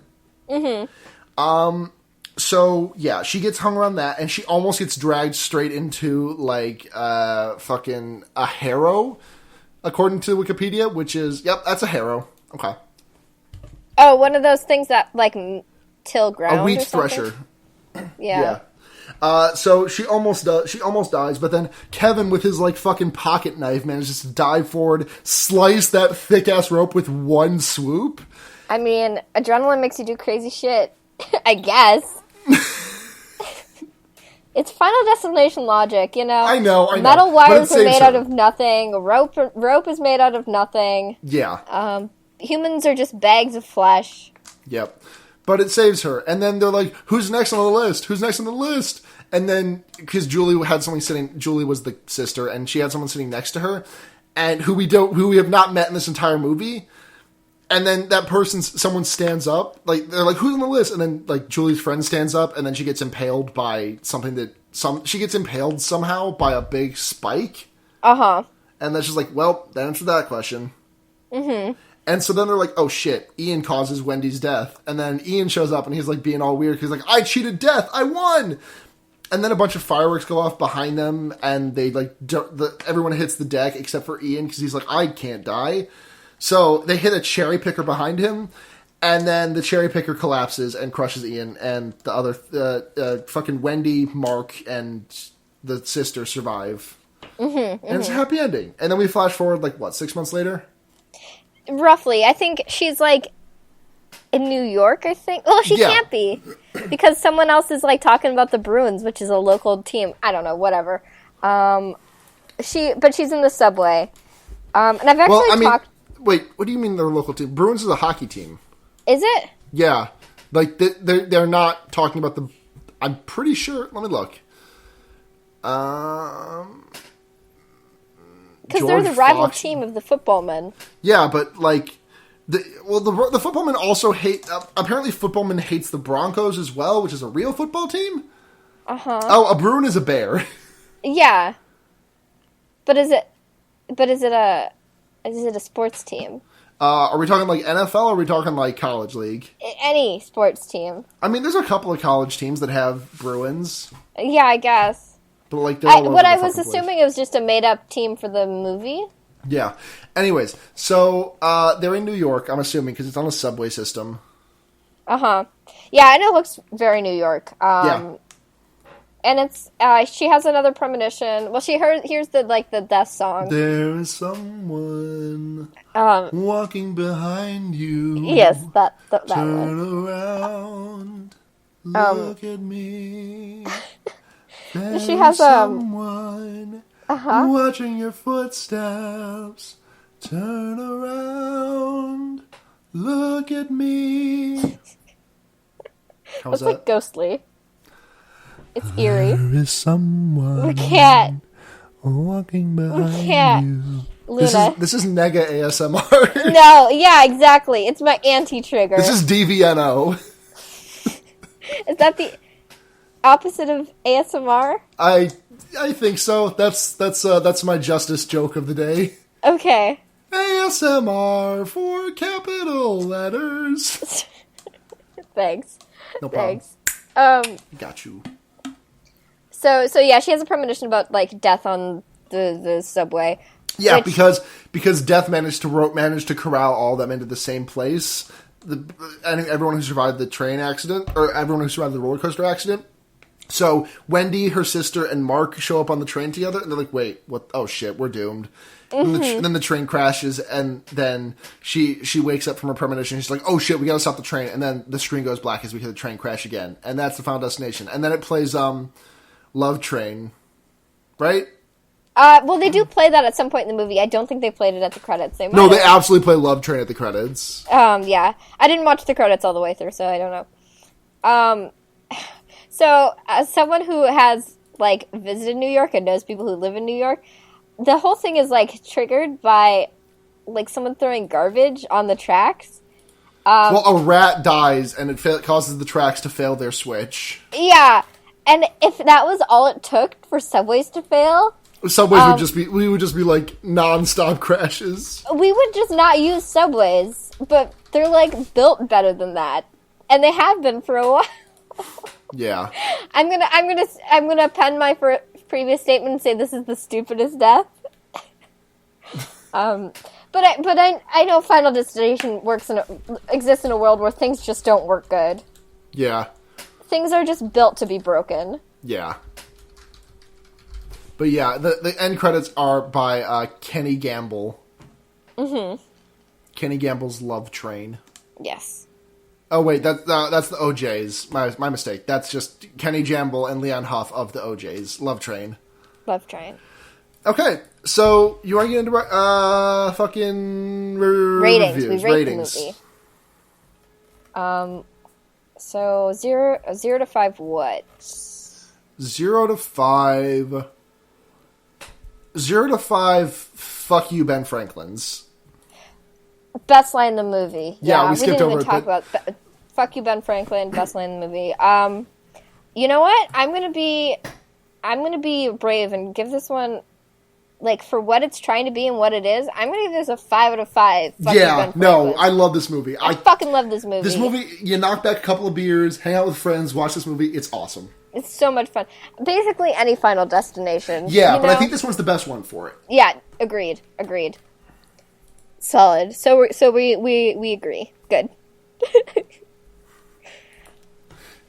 So, yeah, she gets hung around that, and she almost gets dragged straight into, like, fucking a harrow, according to Wikipedia, which is, yep, that's a harrow. Okay. Oh, one of those things that, like, till ground. A wheat or thresher. Yeah. So she almost dies, but then Kevin, with his, like, fucking pocket knife, manages to dive forward, slice that thick-ass rope with one swoop. I mean, adrenaline makes you do crazy shit, I guess. It's Final Destination logic, you know? I know. Metal wires are made out of nothing. Rope is made out of nothing. Yeah. Humans are just bags of flesh. Yep. But it saves her. And then they're like, who's next on the list? Who's next on the list? And then, because Julie was the sister, and she had someone sitting next to her, and who we have not met in this entire movie. And then someone stands up, like, they're like, who's on the list? And then, like, Julie's friend stands up, and then she gets impaled by she gets impaled somehow by a big spike. Uh-huh. And then she's like, well, that answered that question. Mm-hmm. And so then they're like, oh shit, Ian causes Wendy's death. And then Ian shows up, and he's, like, being all weird, he's like, I cheated death, I won! And then a bunch of fireworks go off behind them, and they, like, everyone hits the deck except for Ian, because he's like, I can't die. So they hit a cherry picker behind him, and then the cherry picker collapses and crushes Ian, and the other, fucking Wendy, Mark, and the sister survive. And it's a happy ending. And then we flash forward, like, what, 6 months later? Roughly. I think she's, like, in New York, I think. Well, she can't be, because someone else is, like, talking about the Bruins, which is a local team. I don't know, whatever. But she's in the subway. And I've actually talked... Wait, what do you mean they're a local team? Bruins is a hockey team. Is it? Yeah. Like, they're not talking about the... I'm pretty sure... Let me look. Because they're the rival team of the footballmen. Yeah, but, like... The footballmen also hate... apparently, footballmen hates the Broncos as well, which is a real football team? Uh-huh. Oh, a Bruin is a bear. Yeah. But is it a sports team? Are we talking like NFL or are we talking like college league? Any sports team. I mean, there's a couple of college teams that have Bruins. Yeah, I guess. But like, what I was assuming it was just a made-up team for the movie. Yeah. Anyways, so they're in New York, I'm assuming, because it's on a subway system. Uh-huh. Yeah, and it looks very New York. Yeah. And it's, she has another premonition. Well, here's the death song. There is someone walking behind you. Yes, that Turn one. around, look at me. There she has someone watching your footsteps. Turn around, look at me. How was that? Like ghostly. It's eerie. There is someone we can't. walking behind you. Luna. This is nega ASMR. No, yeah, exactly. It's my anti-trigger. This is DVNO. Is that the opposite of ASMR? I think so. That's my justice joke of the day. Okay. ASMR for capital letters. Thanks. No problem. Thanks. Got you. So yeah, she has a premonition about like death on the subway. Yeah, because Death managed to corral all of them into the same place. And everyone who survived the train accident, or everyone who survived the roller coaster accident. So Wendy, her sister, and Mark show up on the train together, and they're like, "Wait, what? Oh shit, we're doomed." Mm-hmm. And then the train crashes, and then she wakes up from her premonition. She's like, "Oh shit, we gotta stop the train." And then the screen goes black as we hear the train crash again, and that's the Final Destination. And then it plays Love Train, right? Well, they do play that at some point in the movie. I don't think they played it at the credits. No, they absolutely play Love Train at the credits. Yeah. I didn't watch the credits all the way through, so I don't know. So, as someone who has, like, visited New York and knows people who live in New York, the whole thing is, like, triggered by, like, someone throwing garbage on the tracks. Well, a rat dies, and it causes the tracks to fail their switch. Yeah. And if that was all it took for subways to fail... Subways would just be like non-stop crashes. We would just not use subways, but they're like built better than that, and they have been for a while. Yeah. I'm gonna append my previous statement and say this is the stupidest death. But I know Final Destination exists in a world where things just don't work good. Yeah. Things are just built to be broken. Yeah. But yeah, the end credits are by Kenny Gamble. Mm-hmm. Kenny Gamble's Love Train. Yes. Oh wait, that's the OJs. My mistake. That's just Kenny Gamble and Leon Huff of the OJs. Love Train. Love Train. Okay, so you want to get into fucking ratings? Reviews. We rate the movie. So 0 to 5 what? 0 to 5. 0 to 5. Fuck you, Ben Franklin's. Best line in the movie. Yeah, we skipped over it. We didn't even talk about fuck you, Ben Franklin. Best line in the movie. You know what? I'm gonna be brave and give this one, like, for what it's trying to be and what it is. I'm gonna give this a 5 out of 5. Yeah, no, I love this movie. I fucking love this movie. This movie, you knock back a couple of beers, hang out with friends, watch this movie. It's awesome. It's so much fun. Basically, any Final Destination. Yeah, but I think this one's the best one for it. Yeah, agreed. Solid. So we agree. Good.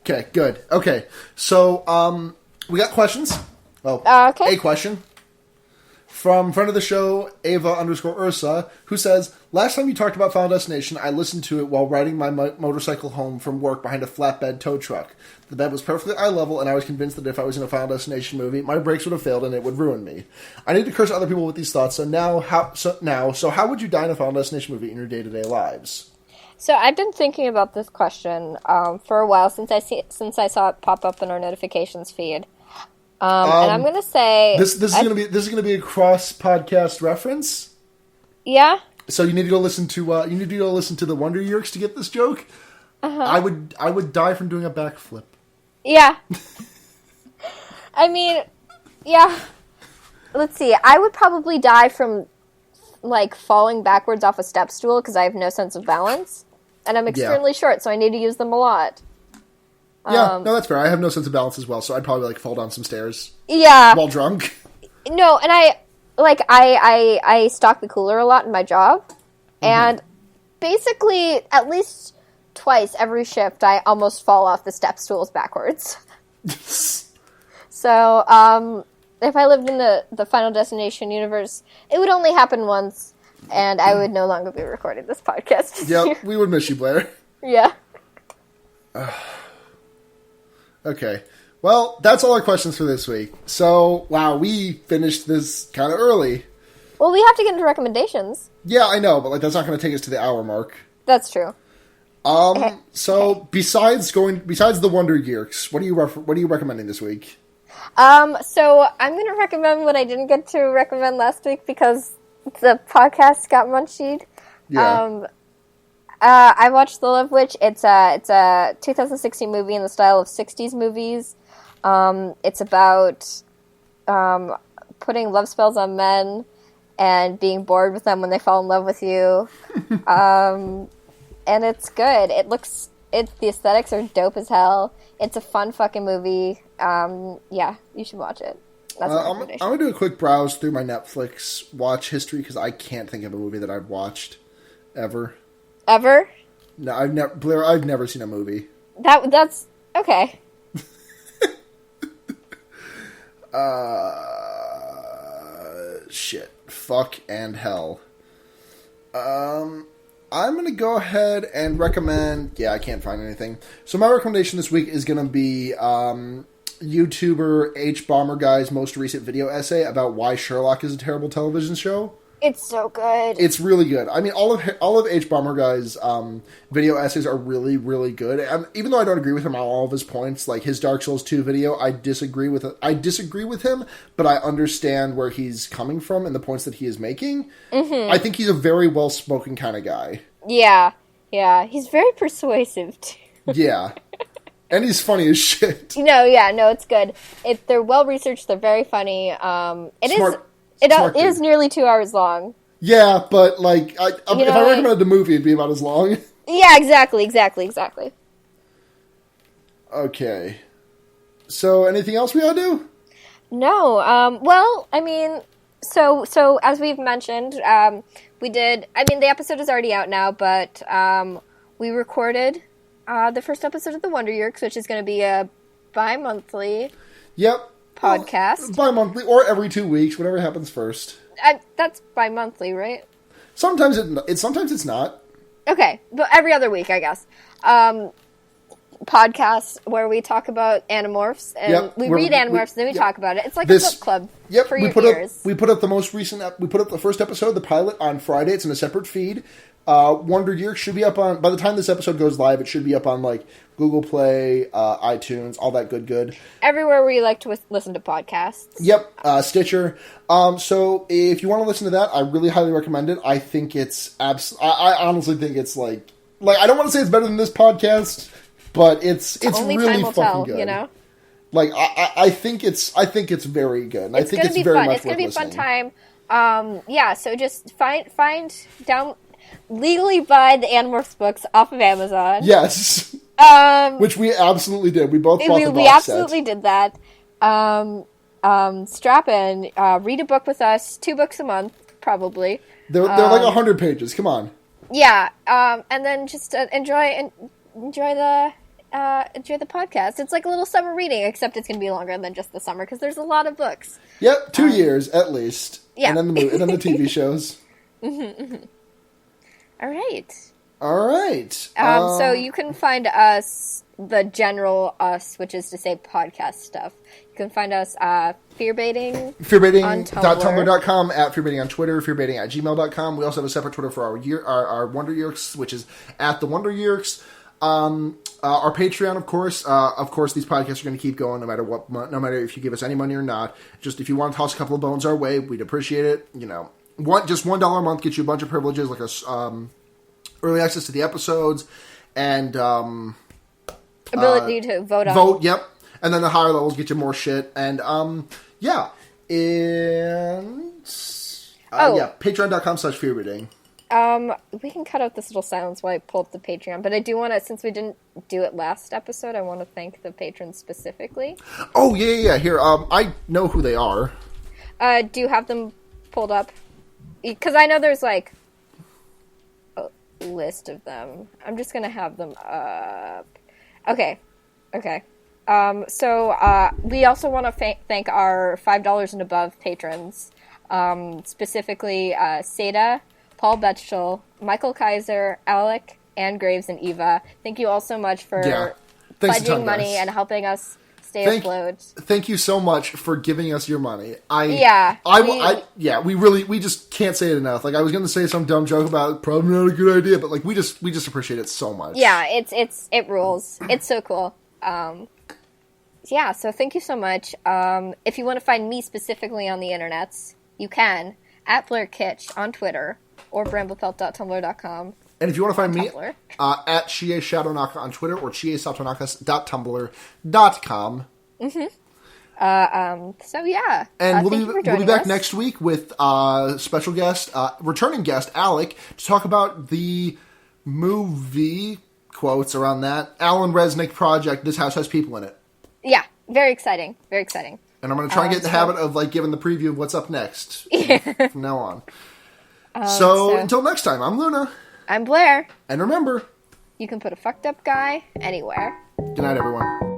Okay, good. Okay, so we got questions. Oh, okay. A question from friend of the show, Ava_Ursa, who says, last time you talked about Final Destination, I listened to it while riding my motorcycle home from work behind a flatbed tow truck. The bed was perfectly eye level, and I was convinced that if I was in a Final Destination movie, my brakes would have failed and it would ruin me. I need to curse other people with these thoughts, so how would you die in a Final Destination movie in your day-to-day lives? So I've been thinking about this question for a while since I saw it pop up in our notifications feed. And I'm gonna say this is gonna be a cross podcast reference. Yeah. So you need to go listen to the Wonder Years to get this joke. Uh-huh. I would die from doing a backflip. Yeah. I mean, yeah. Let's see. I would probably die from like falling backwards off a step stool because I have no sense of balance, and I'm extremely short, so I need to use them a lot. Yeah, no, that's fair. I have no sense of balance as well, so I'd probably like fall down some stairs. Yeah, while drunk. No, and I stock the cooler a lot in my job, and basically at least twice every shift I almost fall off the step stools backwards. So, if I lived in the Final Destination universe, it would only happen once, and I would no longer be recording this podcast. Yep, we would miss you, Blair. Yeah. Okay. Well, that's all our questions for this week. So, wow, we finished this kind of early. Well, we have to get into recommendations. Yeah, I know, but that's not going to take us to the hour mark. That's true. So besides the Wonder Years, what are you recommending this week? So I'm going to recommend what I didn't get to recommend last week because the podcast got munchied. Yeah. I watched The Love Witch. It's a 2016 movie in the style of 60s movies. It's about putting love spells on men and being bored with them when they fall in love with you. And it's good. The aesthetics are dope as hell. It's a fun fucking movie. Yeah, you should watch it. That's my recommendation. I'm gonna do a quick browse through my Netflix watch history because I can't think of a movie that I've watched ever. Ever? No, I've never seen a movie. That's okay. Shit. Fuck and hell. I'm going to go ahead and recommend... Yeah, I can't find anything. So my recommendation this week is going to be YouTuber H. Bomber Guy's most recent video essay about why Sherlock is a terrible television show. It's so good. It's really good. I mean, all of H. Bomber Guy's video essays are really, really good. Even though I don't agree with him on all of his points, like his Dark Souls 2 video, I disagree with him, but I understand where he's coming from and the points that he is making. Mm-hmm. I think he's a very well-spoken kind of guy. Yeah. Yeah. He's very persuasive, too. Yeah. And he's funny as shit. No, it's good. They're well-researched. They're very funny. It is nearly 2 hours long. Yeah, but, like, if I recommended the movie, it'd be about as long. Yeah, exactly. Okay. So, anything else we gotta do? No. Well, I mean, so as we've mentioned, we did. I mean, the episode is already out now, but we recorded the first episode of the Wonder Years, which is going to be a bi-monthly. Yep. Podcast. Well, bi-monthly or every 2 weeks, whatever happens first. That's bi-monthly, right? Sometimes sometimes it's not. Okay, but every other week, I guess. Podcast where we talk about Animorphs, and we read Animorphs, then we talk about it. It's like a book club for your ears. We put up the most recent. We put up the first episode, the pilot, on Friday. It's in a separate feed. Wonder Years should be up on. By the time this episode goes live, it should be up on like Google Play, iTunes, all that good. Everywhere where you like to listen to podcasts. Yep, Stitcher. So if you want to listen to that, I really highly recommend it. I think it's I honestly think it's like I don't want to say it's better than this podcast. But it's only really time will fucking tell, good. You know? Like I think it's very good. And I think it's very fun. much It's gonna worth be a listening. fun time. Yeah. So just find legally buy the Animorphs books off of Amazon. Yes. Which we absolutely did. We both bought the box set. We absolutely did that. Strap in. Read a book with us. 2 books a month, probably. They're like 100 pages. Come on. Yeah. And then just enjoy the podcast. It's like a little summer reading, except it's going to be longer than just the summer because there's a lot of books. Yep, 2 years at least. Yeah, and then the TV shows. All right. So you can find us, the general us, which is to say podcast stuff. You can find us fearbaiting. Fearbaiting.tumblr.com, at fearbaiting on Twitter, fearbaiting@gmail.com. We also have a separate Twitter for our Wonder Years, which is at the Wonder Years. Our Patreon, of course, these podcasts are going to keep going no matter if you give us any money or not. Just if you want to toss a couple of bones our way, we'd appreciate it. You know, just $1 a month gets you a bunch of privileges, like early access to the episodes and ability to vote on. Vote, yep. And then the higher levels get you more shit. And patreon.com/fearbaiting. We can cut out this little silence while I pull up the Patreon, but I do want to, since we didn't do it last episode, I want to thank the patrons specifically. Oh, yeah. Here, I know who they are. Do you have them pulled up? Because I know there's, like, a list of them. I'm just going to have them up. Okay. So, we also want to thank our $5 and above patrons, specifically, Seda, Paul Betchel, Michael Kaiser, Alec, Ann Graves, and Eva. Thank you all so much for pledging money and helping us stay afloat. Thank you so much for giving us your money. We just can't say it enough. Like, I was going to say some dumb joke about it, probably not a good idea, but like we just appreciate it so much. Yeah, it rules. It's so cool. So thank you so much. If you want to find me specifically on the internets, you can at Blair Kitsch on Twitter. Or bramblefelt.tumblr.com. And if you want to find me, at Chie Shadowknocka on Twitter or chiesatonakas.tumblr.com. So yeah. And we'll be back next week with special guest, returning guest, Alec, to talk about the movie, quotes around that, Alan Resnick project, This House Has People in It. Yeah, very exciting. Very exciting. And I'm going to try and get in the habit of like giving the preview of what's up next from now on. So until next time, I'm Luna. I'm Blair. And remember, you can put a fucked up guy anywhere. Good night, everyone.